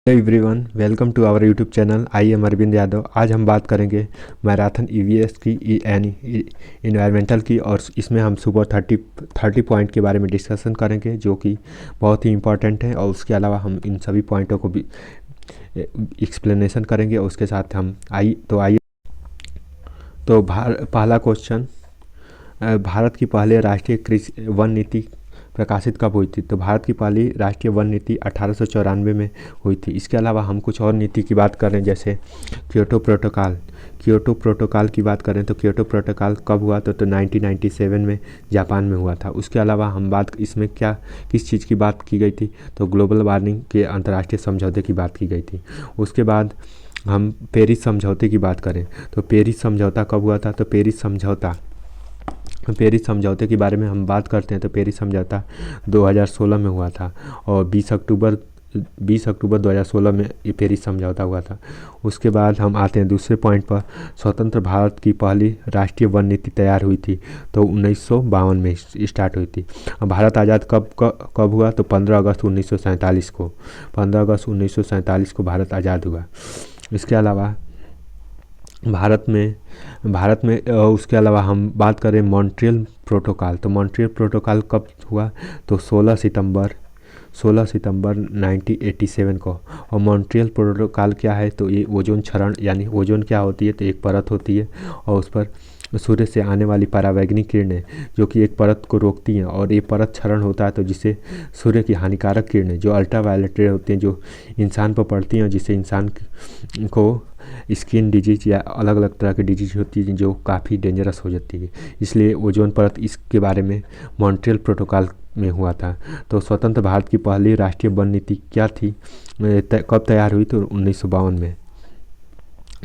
Everyone, welcome to our YouTube channel. I am Arvind Yadav. आज हम बात करेंगे मैराथन ईवीएस की यानी इन्वायरमेंटल की, और इसमें हम सुबह 30 पॉइंट के बारे में डिस्कशन करेंगे जो कि बहुत ही इंपॉर्टेंट है। और उसके अलावा हम इन सभी पॉइंटों को भी एक्सप्लेनेशन करेंगे। उसके साथ हम आइए पहला क्वेश्चन, भारत की पहले राष्ट्रीय कृषि वन नीति प्रकाशित कब हुई थी? तो भारत की पहली राष्ट्रीय वन नीति 1894 में हुई थी। इसके अलावा हम कुछ और नीति की बात करें, जैसे क्योटो प्रोटोकॉल की बात करें तो क्योटो प्रोटोकॉल कब हुआ? तो 1997 में जापान में हुआ था। उसके अलावा हम इसमें किस चीज़ की बात की गई थी? तो ग्लोबल वार्मिंग के अंतर्राष्ट्रीय समझौते की बात की गई थी। उसके बाद हम पेरिस समझौते की बात करें तो पेरिस समझौता कब हुआ था? तो पेरिस समझौते के बारे में हम बात करते हैं तो पेरिस समझौता 2016 में हुआ था, और 20 अक्टूबर 2016 में ये पेरिस समझौता हुआ था। उसके बाद हम आते हैं दूसरे पॉइंट पर। स्वतंत्र भारत की पहली राष्ट्रीय वन नीति तैयार हुई थी तो 1952 में स्टार्ट हुई थी। भारत आज़ाद कब हुआ? तो 15 अगस्त 1947 को। 15 अगस्त 1947 को भारत आज़ाद हुआ। इसके अलावा भारत में उसके अलावा हम बात करें मॉन्ट्रियल प्रोटोकॉल, तो मॉन्ट्रियल प्रोटोकॉल कब हुआ? तो 16 सितंबर 1987 को। और मॉन्ट्रियल प्रोटोकॉल क्या है? तो ये ओजोन क्षरण, यानी ओजोन क्या होती है? तो एक परत होती है और उस पर सूर्य से आने वाली परावैंगनिक किरणें जो कि एक परत को रोकती हैं, और ये परत क्षरण होता है तो जिससे सूर्य की हानिकारक किरणें जो अल्ट्रावायलेट रे होती हैं जो इंसान पर पड़ती हैं, जिससे इंसान को स्किन डिजीज या अलग अलग तरह की डिजीज होती है जो काफ़ी डेंजरस हो जाती है। इसलिए ओजोन परत, इसके बारे में मॉन्ट्रियल प्रोटोकॉल में हुआ था। तो स्वतंत्र भारत की पहली राष्ट्रीय वन नीति क्या थी, कब तैयार हुई? तो 1952 में।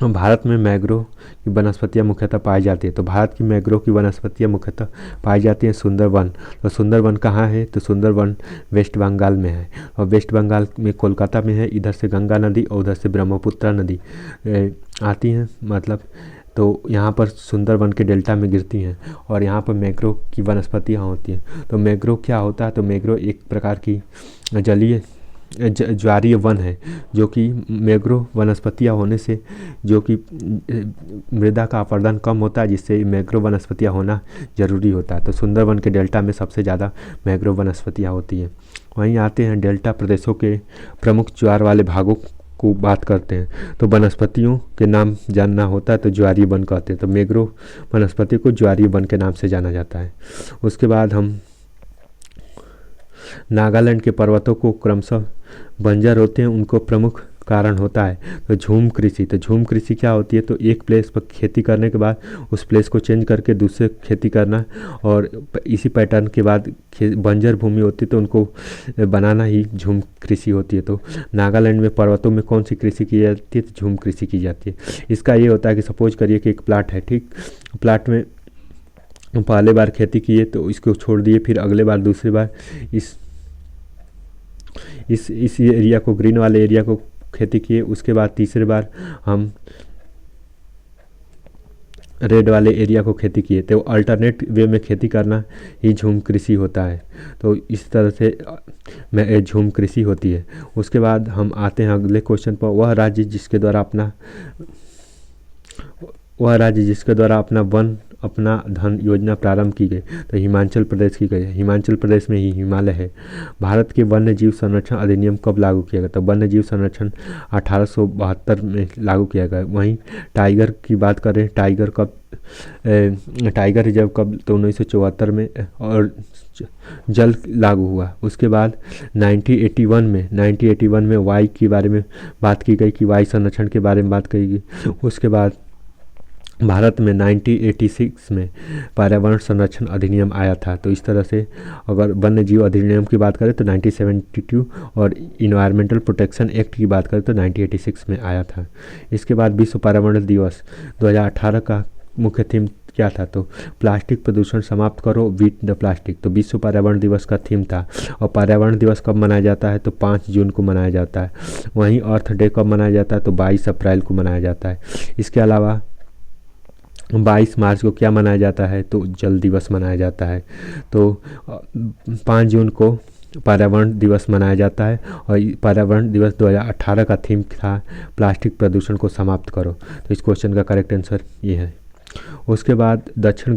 भारत में मैंग्रोव की वनस्पतियाँ मुख्यतः पाई जाती है, तो भारत की मैंग्रोव की वनस्पतियाँ मुख्यतः पाई जाती हैं सुंदरवन। तो सुंदरवन कहाँ है? तो सुंदरवन वेस्ट बंगाल में है, और वेस्ट बंगाल में कोलकाता में है। इधर से गंगा नदी और उधर से ब्रह्मपुत्र नदी आती हैं, मतलब तो यहाँ पर सुंदरवन के डेल्टा में गिरती हैं, और यहाँ पर मैंग्रोव की वनस्पतियाँ होती हैं। तो मैंग्रोव क्या होता है? तो मैंग्रोव एक प्रकार की जलीय ज्वारीय वन है, जो कि मैंग्रोव वनस्पतियाँ होने से जो कि मृदा का अपरदन कम होता है, जिससे मैंग्रोव वनस्पतियाँ होना ज़रूरी होता है। तो सुंदरवन के डेल्टा में सबसे ज़्यादा मैंग्रोव वनस्पतियाँ होती हैं। वहीं आते हैं डेल्टा प्रदेशों के प्रमुख ज्वार वाले भागों को बात करते हैं। तो वनस्पतियों के नाम जानना होता है तो ज्वारीय वन कहते हैं। तो मैंग्रोव वनस्पति को ज्वारीय वन के नाम से जाना जाता है। उसके बाद हम नागालैंड के पर्वतों को क्रमशः बंजर होते हैं, उनको प्रमुख कारण होता है तो झूम कृषि। तो झूम कृषि क्या होती है? तो एक प्लेस पर खेती करने के बाद उस प्लेस को चेंज करके दूसरे खेती करना, और इसी पैटर्न के बाद बंजर भूमि होती है तो उनको बनाना ही झूम कृषि होती है। तो नागालैंड में पर्वतों में कौन सी कृषि की जाती है? तो झूम कृषि की जाती है। इसका ये होता है कि सपोज करिए कि एक प्लाट है, ठीक, प्लाट में पहले बार खेती किए तो इसको छोड़ दिए, फिर अगले बार दूसरी बार इस एरिया को, ग्रीन वाले एरिया को खेती किए, उसके बाद तीसरी बार हम रेड वाले एरिया को खेती किए। तो अल्टरनेट वे में खेती करना ही झूम कृषि होता है। तो इस तरह से झूम कृषि होती है। उसके बाद हम आते हैं अगले क्वेश्चन पर। वह राज्य जिसके द्वारा अपना धन योजना प्रारंभ की गई, तो हिमाचल प्रदेश की गई है। हिमाचल प्रदेश में ही हिमालय है। भारत के वन्य जीव संरक्षण अधिनियम कब लागू किया गया? तो वन्य जीव संरक्षण 1872 में लागू किया गया। वहीं टाइगर की बात करें, टाइगर रिजर्व कब? तो 1974 में, और जल लागू हुआ। उसके बाद 1981 में वाई के बारे में बात की गई कि वाई संरक्षण के बारे में बात की गई। उसके बाद भारत में 1986 में पर्यावरण संरक्षण अधिनियम आया था। तो इस तरह से अगर वन्य जीव अधिनियम की बात करें तो 1972, और इन्वायरमेंटल प्रोटेक्शन एक्ट की बात करें तो 1986 में आया था। इसके बाद विश्व पर्यावरण दिवस 2018 का मुख्य थीम क्या था? तो प्लास्टिक प्रदूषण समाप्त करो, बीट द प्लास्टिक। तो विश्व पर्यावरण दिवस का थीम था। और पर्यावरण दिवस कब मनाया जाता है? तो 5 जून को मनाया जाता है। वहीं अर्थ डे कब मनाया जाता है? तो 22 अप्रैल को मनाया जाता है। इसके अलावा 22 मार्च को क्या मनाया जाता है? तो जल दिवस मनाया जाता है। तो 5 जून को पर्यावरण दिवस मनाया जाता है। और पर्यावरण दिवस 2018 का थीम था प्लास्टिक प्रदूषण को समाप्त करो। तो इस क्वेश्चन का करेक्ट आंसर ये है। उसके बाद दक्षिण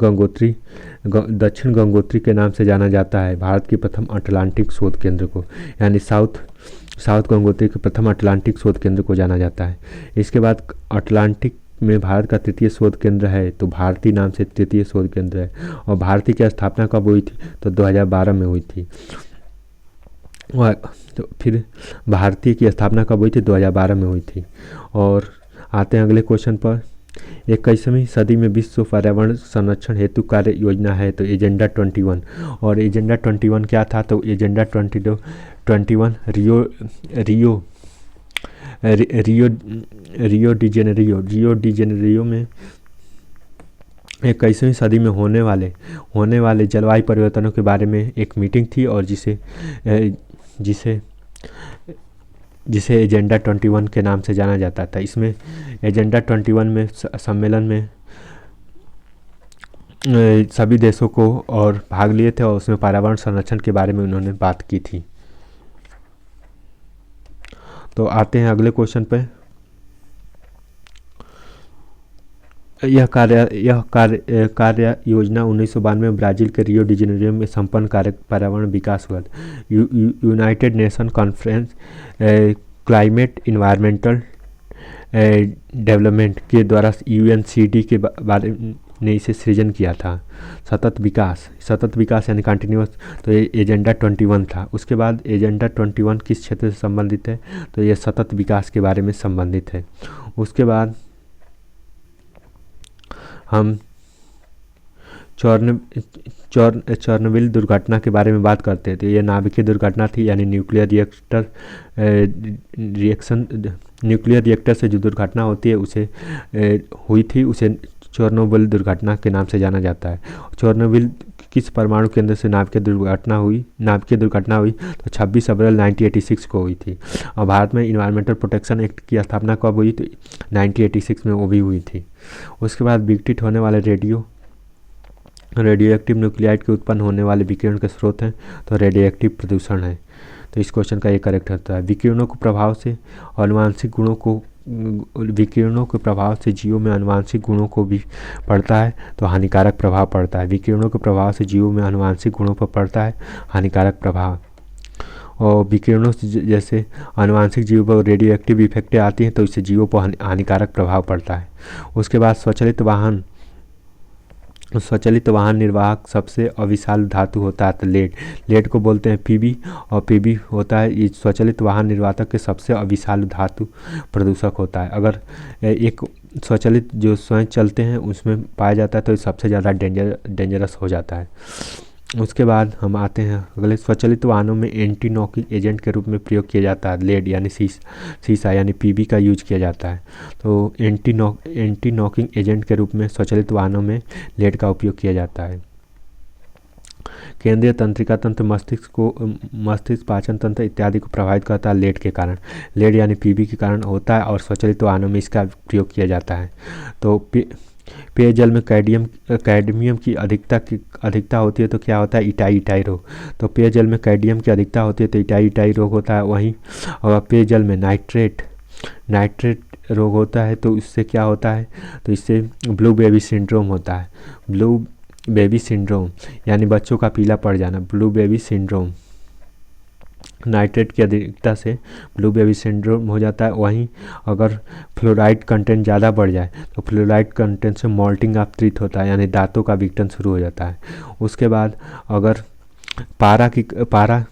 गंगोत्री के नाम से जाना जाता है भारत की प्रथम अटलांटिक शोध केंद्र को, यानी साउथ गंगोत्री के प्रथम अटलांटिक शोध केंद्र को जाना जाता है। इसके बाद अटलांटिक में भारत का तृतीय शोध केंद्र है, तो भारती नाम से तृतीय शोध केंद्र है। और भारती की स्थापना कब हुई थी? तो 2012 में हुई थी। तो फिर भारतीय की स्थापना कब हुई थी? 2012 में हुई थी। और आते हैं अगले क्वेश्चन पर। 21वीं सदी में विश्व पर्यावरण संरक्षण हेतु कार्य योजना है, तो एजेंडा 21। और एजेंडा 21 क्या था? तो एजेंडा 21 रियो डी जेनेरियो में 21वीं सदी में होने वाले जलवायु परिवर्तनों के बारे में एक मीटिंग थी, और जिसे एजेंडा 21 के नाम से जाना जाता था। इसमें एजेंडा 21 में सम्मेलन में सभी देशों को और भाग लिए थे, और उसमें पर्यावरण संरक्षण के बारे में उन्होंने बात की थी। तो आते हैं अगले क्वेश्चन पे। यह कार्य योजना 1992 में ब्राजील के रियो डी जेनेरियो में संपन्न कार्य पर्यावरण विकास हुआ। United nation conference climate environmental development के द्वारा UNCD के बारे ने इसे सृजन किया था। सतत विकास यानी कंटिन्यूअस, तो ये एजेंडा 21 था। उसके बाद एजेंडा 21 किस क्षेत्र से संबंधित है? तो ये सतत विकास के बारे में संबंधित है। उसके बाद हम चॉर्नोबिल दुर्घटना के बारे में बात करते हैं। तो ये नाभिकीय दुर्घटना थी, यानी न्यूक्लियर रिएक्टर से जो दुर्घटना होती है उसे हुई थी, उसे चॉर्नोबिल दुर्घटना के नाम से जाना जाता है। चॉर्नोबिल किस परमाणु केंद्र से नाभिकीय दुर्घटना हुई? तो 26 अप्रैल 1986 को हुई थी। और भारत में इन्वायरमेंटल प्रोटेक्शन एक्ट की स्थापना कब हुई? तो 1986 में वो भी हुई थी। उसके बाद विघटित होने वाले रेडियो एक्टिव न्यूक्लियाइड के उत्पन्न होने वाले विकिरण के स्रोत हैं, तो रेडियो एक्टिव प्रदूषण है। तो इस क्वेश्चन का ये करेक्ट होता है। विकिरणों के प्रभाव से जीवों में आनुवांशिक गुणों को भी पड़ता है, तो हानिकारक प्रभाव पड़ता है। विकिरणों के प्रभाव से जीवों में आनुवांशिक गुणों पर पड़ता है हानिकारक प्रभाव। और विकिरणों से जैसे आनुवांशिक जीवों पर रेडियो एक्टिव इफेक्टें आती हैं, तो इससे जीवों पर हानिकारक प्रभाव पड़ता है। उसके बाद स्वचालित वाहन निर्वाहक सबसे अविशाल धातु होता है, तो लेड को बोलते हैं Pb, और Pb होता है ये स्वचालित वाहन निर्वाहक के सबसे अविशाल धातु प्रदूषक होता है। अगर एक स्वचालित जो स्वयं चलते हैं उसमें पाया जाता है, तो ये सबसे ज़्यादा डेंजरस हो जाता है। उसके बाद हम आते हैं अगले। स्वचालित वाहनों में एंटी नॉकिंग एजेंट के रूप में प्रयोग किया जाता है लेड यानी सीसा यानी Pb का यूज किया जाता है। तो एंटी नॉकिंग एजेंट के रूप में स्वचालित वाहनों में लेड का उपयोग किया जाता है। केंद्रीय तंत्रिका तंत्र मस्तिष्क पाचन तंत्र इत्यादि को प्रभावित करता है लेड के कारण। लेड यानी Pb के कारण होता है, और स्वचालित वाहनों में इसका प्रयोग किया जाता है। तो पेयजल में कैडमियम की अधिकता होती है, तो क्या होता है? इटाई रोग। तो पेयजल में कैडमियम की अधिकता होती है, तो इटाई रोग होता है। वहीं अगर पेयजल में नाइट्रेट रोग होता है, तो इससे क्या होता है? तो इससे ब्लू बेबी सिंड्रोम होता है। ब्लू बेबी सिंड्रोम यानी बच्चों का पीला पड़ जाना, ब्लू बेबी सिंड्रोम। नाइट्रेट की अधिकता से ब्लू बेबी सिंड्रोम हो जाता है। वहीं अगर फ्लोराइड कंटेंट ज़्यादा बढ़ जाए, तो फ्लोराइड कंटेंट से मॉल्टिंग ऑफ टीथ होता है, यानी दांतों का विघटन शुरू हो जाता है। उसके बाद अगर पारा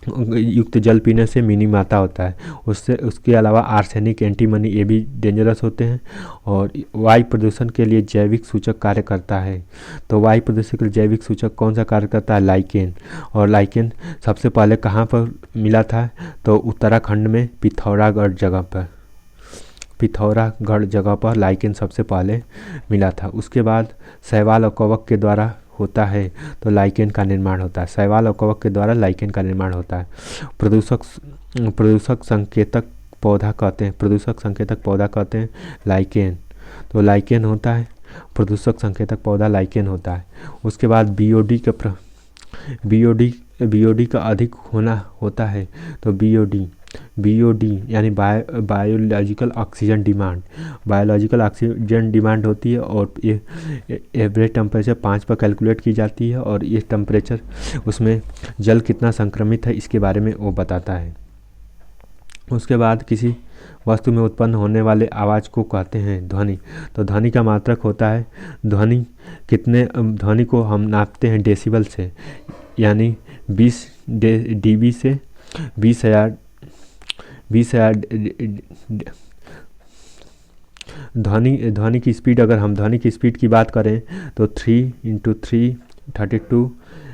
युक्त जल पीने से मिनीमाता होता है। उसके अलावा आर्सेनिक, एंटीमनी ये भी डेंजरस होते हैं। और वायु प्रदूषण के लिए जैविक सूचक कार्य करता है। तो वायु प्रदूषण के लिए जैविक सूचक कौन सा कार्य करता है? लाइकेन। और लाइकेन सबसे पहले कहाँ पर मिला था? तो उत्तराखंड में पिथौरागढ़ जगह पर लाइकेन सबसे पहले मिला था। उसके बाद शैवाल और कवक के द्वारा होता है, तो लाइकेन का निर्माण होता है। शैवाल और कवक के द्वारा लाइकेन का निर्माण होता है। प्रदूषक संकेतक पौधा कहते हैं लाइकेन। तो लाइकेन होता है प्रदूषक संकेतक पौधा, लाइकेन होता है। उसके बाद बीओडी बीओडी का अधिक होना होता है तो बीओडी यानी biological oxygen demand, biological oxygen demand होती है और ये एवरेज टेम्परेचर 5 पर कैलकुलेट की जाती है और ये टेम्परेचर उसमें जल कितना संक्रमित है इसके बारे में वो बताता है। उसके बाद किसी वस्तु में उत्पन्न होने वाले आवाज़ को कहते हैं ध्वनि। तो ध्वनि का मात्रक होता है ध्वनि को हम नापते हैं डेसिबल से, यानी 20 डीबी से 20,000 ध्वनि की स्पीड, अगर हम ध्वनि की स्पीड की बात करें तो 3 × 3 32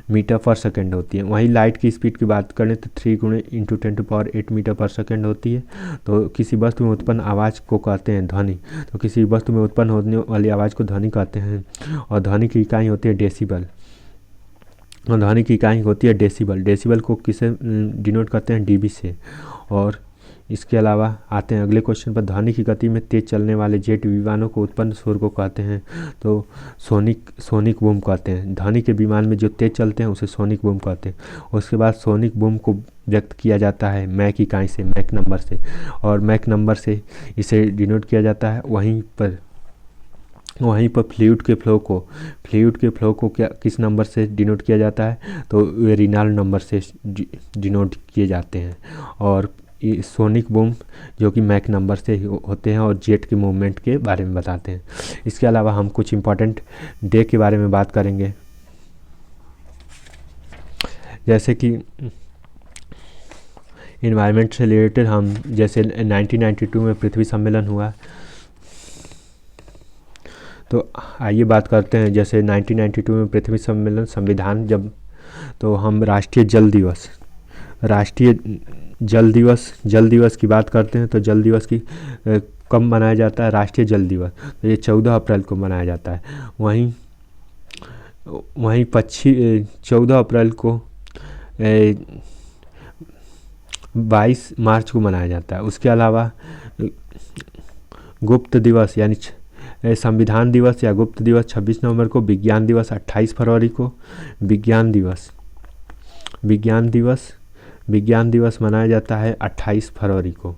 मीटर पर सेकेंड होती है। वहीं लाइट की स्पीड की बात करें तो 3 × 10⁸ मीटर पर सेकेंड होती है। तो किसी वस्तु में उत्पन्न आवाज़ को कहते हैं ध्वनि। तो किसी वस्तु में उत्पन्न होने वाली आवाज़ को ध्वनि कहते हैं और ध्वनि की इकाई होती है डेसिबल। और ध्वनि की इकाई होती है डेसिबल। डेसिबल को किसे डिनोट करते हैं? डीबी से। और इसके अलावा आते हैं अगले क्वेश्चन पर, ध्वनि की गति में तेज चलने वाले जेट विमानों को उत्पन्न शोर को कहते हैं तो सोनिक बूम कहते हैं। ध्वनि के विमान में जो तेज चलते हैं उसे सोनिक बूम कहते हैं। उसके बाद सोनिक बूम को व्यक्त किया जाता है मैक इकाई से, मैक नंबर से, और मैक नंबर से इसे डिनोट किया जाता है। वहीं पर फ्लूइड के फ्लो को क्या किस नंबर से डिनोट किया जाता है? तो वे रेनॉल्ड नंबर से डिनोट किए जाते हैं। और सोनिक बूम जो कि मैक नंबर से होते हैं और जेट के मूवमेंट के बारे में बताते हैं। इसके अलावा हम कुछ इम्पोर्टेंट डे के बारे में बात करेंगे, जैसे कि इन्वायरमेंट से रिलेटेड हम जैसे 1992 में पृथ्वी सम्मेलन हुआ। तो आइए बात करते हैं, जैसे 1992 में पृथ्वी सम्मेलन संविधान जब, तो हम राष्ट्रीय जल दिवस की बात करते हैं। तो जल दिवस की कब मनाया जाता है? राष्ट्रीय जल दिवस तो ये 14 अप्रैल को मनाया जाता है। वहीं 14 अप्रैल को 22 मार्च को मनाया जाता है। उसके अलावा गुप्त दिवस यानी संविधान दिवस या गुप्त दिवस 26 नवंबर को, विज्ञान दिवस 28 फरवरी को, विज्ञान दिवस मनाया जाता है 28 फरवरी को।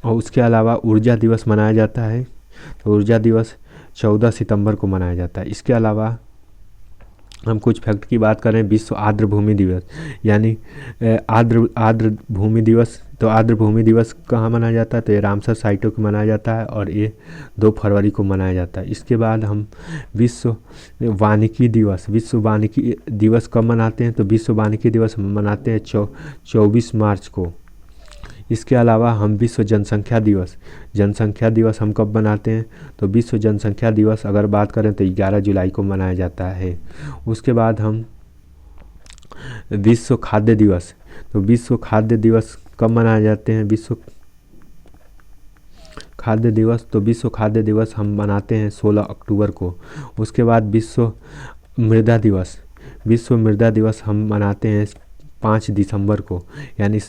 और उसके अलावा ऊर्जा दिवस मनाया जाता है, तो ऊर्जा दिवस 14 सितंबर को मनाया जाता है। इसके अलावा हम कुछ फैक्ट की बात करें, विश्व आर्द्र भूमि दिवस यानी आर्द्र भूमि दिवस। तो आर्द्र भूमि दिवस कहाँ मनाया जाता है? तो ये रामसर साइटों को मनाया जाता है और ये 2 फरवरी को मनाया जाता है। इसके बाद हम विश्व वानिकी दिवस कब मनाते हैं? तो विश्व वानिकी दिवस मनाते हैं 24 मार्च को। इसके अलावा हम विश्व जनसंख्या दिवस हम कब मनाते हैं? तो विश्व जनसंख्या दिवस अगर बात करें तो 11 जुलाई को मनाया जाता है। उसके बाद हम विश्व खाद्य दिवस, तो विश्व खाद्य दिवस कब मनाए जाते हैं? विश्व खाद्य दिवस हम मनाते हैं 16 अक्टूबर को। उसके बाद विश्व मृदा दिवस हम मनाते हैं 5 दिसंबर को, यानी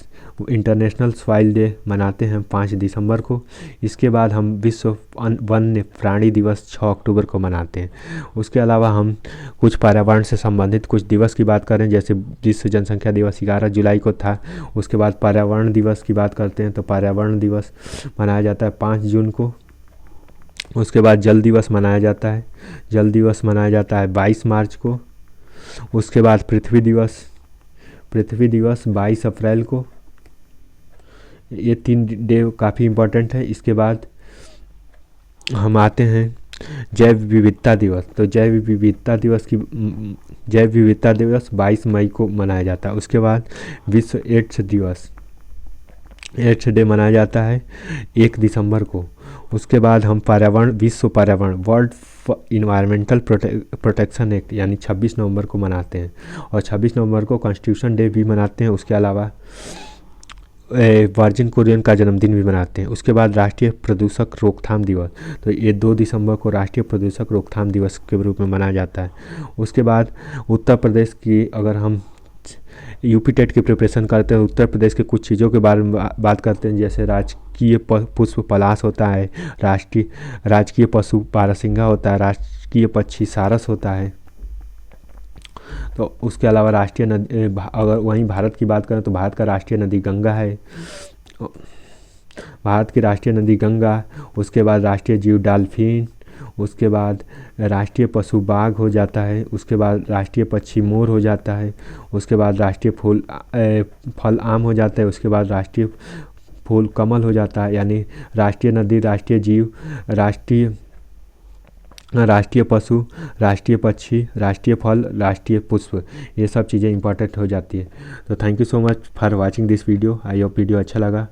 इंटरनेशनल सॉइल डे मनाते हैं 5 दिसंबर को। इसके बाद हम विश्व वन्य प्राणी दिवस 6 अक्टूबर को मनाते हैं। उसके अलावा हम कुछ पर्यावरण से संबंधित कुछ दिवस की बात करें, जैसे विश्व जनसंख्या दिवस 11 जुलाई को था। उसके बाद पर्यावरण दिवस की बात करते हैं तो पर्यावरण दिवस मनाया जाता है 5 जून को। उसके बाद जल दिवस मनाया जाता है 22 मार्च को। उसके बाद पृथ्वी दिवस 22 अप्रैल को। ये 3 डे काफ़ी इम्पोर्टेंट है। इसके बाद हम आते हैं जैव विविधता दिवस। तो जैव विविधता दिवस 22 मई को मनाया जाता है। उसके बाद विश्व एड्स डे मनाया जाता है 1 दिसंबर को। उसके बाद हम विश्व पर्यावरण वर्ल्ड इन्वायरमेंटल प्रोटेक्शन एक्ट यानी 26 नवंबर को मनाते हैं और 26 नवंबर को कॉन्स्टिट्यूशन डे भी मनाते हैं। उसके अलावा वर्जिन कुरियन का जन्मदिन भी मनाते हैं। उसके बाद राष्ट्रीय प्रदूषक रोकथाम दिवस, तो ये 2 दिसंबर को राष्ट्रीय प्रदूषक रोकथाम दिवस के रूप में मनाया जाता है। उसके बाद उत्तर प्रदेश की, अगर हम यूपी टेट की प्रिपरेशन करते हैं, उत्तर प्रदेश के कुछ चीज़ों के बारे में बात करते हैं, जैसे राजकीय पुष्प पलाश होता है, राजकीय पशु बारहसिंगा होता है, राजकीय पक्षी सारस होता है। तो उसके अलावा राष्ट्रीय नदी अगर वहीं भारत की बात करें तो भारत का राष्ट्रीय नदी गंगा है। भारत की राष्ट्रीय नदी गंगा, उसके बाद राष्ट्रीय जीव डॉल्फिन, उसके बाद राष्ट्रीय पशु बाघ हो जाता है, उसके बाद राष्ट्रीय पक्षी मोर हो जाता है, उसके बाद राष्ट्रीय फल आम हो जाता है, उसके बाद राष्ट्रीय फूल कमल हो जाता है। यानी राष्ट्रीय नदी, राष्ट्रीय जीव, राष्ट्रीय पशु, राष्ट्रीय पक्षी, राष्ट्रीय फल, राष्ट्रीय पुष्प, ये सब चीज़ें इंपॉर्टेंट हो जाती है। तो thank you so much for watching this video. I hope video अच्छा लगा।